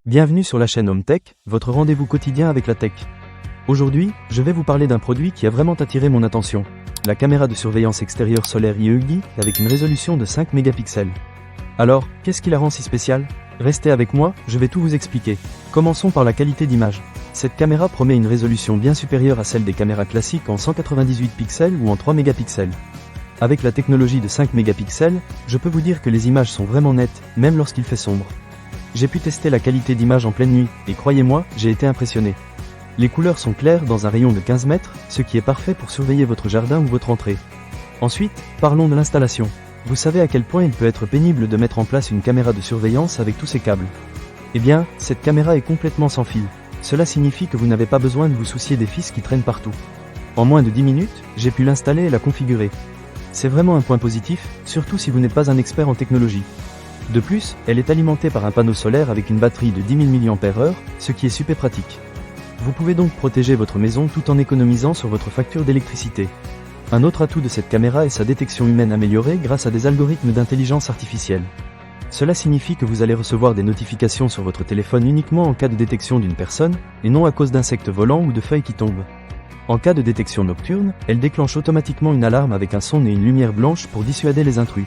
Bienvenue sur la chaîne Home Tech, votre rendez-vous quotidien avec la tech. Aujourd'hui, je vais vous parler d'un produit qui a vraiment attiré mon attention. La caméra de surveillance extérieure solaire IEUGI avec une résolution de 5 mégapixels. Alors, qu'est-ce qui la rend si spéciale? Restez avec moi, je vais tout vous expliquer. Commençons par la qualité d'image. Cette caméra promet une résolution bien supérieure à celle des caméras classiques en 198 pixels ou en 3 mégapixels. Avec la technologie de 5 mégapixels, je peux vous dire que les images sont vraiment nettes, même lorsqu'il fait sombre. J'ai pu tester la qualité d'image en pleine nuit, et croyez-moi, j'ai été impressionné. Les couleurs sont claires dans un rayon de 15 mètres, ce qui est parfait pour surveiller votre jardin ou votre entrée. Ensuite, parlons de l'installation. Vous savez à quel point il peut être pénible de mettre en place une caméra de surveillance avec tous ces câbles. Eh bien, cette caméra est complètement sans fil. Cela signifie que vous n'avez pas besoin de vous soucier des fils qui traînent partout. En moins de 10 minutes, j'ai pu l'installer et la configurer. C'est vraiment un point positif, surtout si vous n'êtes pas un expert en technologie. De plus, elle est alimentée par un panneau solaire avec une batterie de 10 000 mAh, ce qui est super pratique. Vous pouvez donc protéger votre maison tout en économisant sur votre facture d'électricité. Un autre atout de cette caméra est sa détection humaine améliorée grâce à des algorithmes d'intelligence artificielle. Cela signifie que vous allez recevoir des notifications sur votre téléphone uniquement en cas de détection d'une personne, et non à cause d'insectes volants ou de feuilles qui tombent. En cas de détection nocturne, elle déclenche automatiquement une alarme avec un son et une lumière blanche pour dissuader les intrus.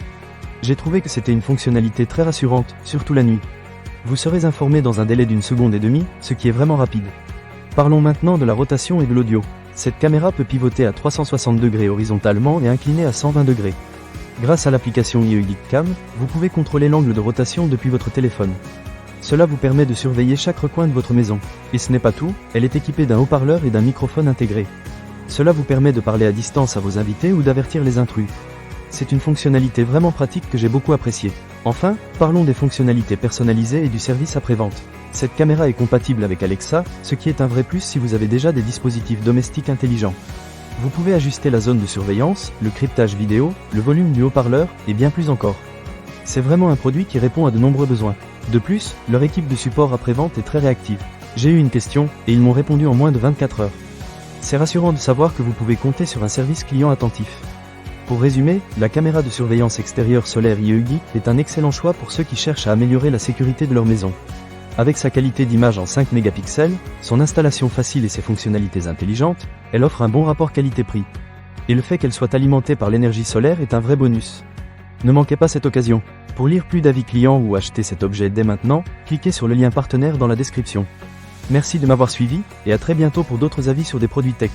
J'ai trouvé que c'était une fonctionnalité très rassurante, surtout la nuit. Vous serez informé dans un délai d'1 seconde et demie, ce qui est vraiment rapide. Parlons maintenant de la rotation et de l'audio. Cette caméra peut pivoter à 360 degrés horizontalement et incliner à 120 degrés. Grâce à l'application IEUGI Cam, vous pouvez contrôler l'angle de rotation depuis votre téléphone. Cela vous permet de surveiller chaque recoin de votre maison. Et ce n'est pas tout, elle est équipée d'un haut-parleur et d'un microphone intégré. Cela vous permet de parler à distance à vos invités ou d'avertir les intrus. C'est une fonctionnalité vraiment pratique que j'ai beaucoup appréciée. Enfin, parlons des fonctionnalités personnalisées et du service après-vente. Cette caméra est compatible avec Alexa, ce qui est un vrai plus si vous avez déjà des dispositifs domestiques intelligents. Vous pouvez ajuster la zone de surveillance, le cryptage vidéo, le volume du haut-parleur, et bien plus encore. C'est vraiment un produit qui répond à de nombreux besoins. De plus, leur équipe de support après-vente est très réactive. J'ai eu une question, et ils m'ont répondu en moins de 24 heures. C'est rassurant de savoir que vous pouvez compter sur un service client attentif. Pour résumer, la caméra de surveillance extérieure solaire IEUGI est un excellent choix pour ceux qui cherchent à améliorer la sécurité de leur maison. Avec sa qualité d'image en 5 mégapixels, son installation facile et ses fonctionnalités intelligentes, elle offre un bon rapport qualité-prix. Et le fait qu'elle soit alimentée par l'énergie solaire est un vrai bonus. Ne manquez pas cette occasion. Pour lire plus d'avis clients ou acheter cet objet dès maintenant, cliquez sur le lien partenaire dans la description. Merci de m'avoir suivi, et à très bientôt pour d'autres avis sur des produits tech.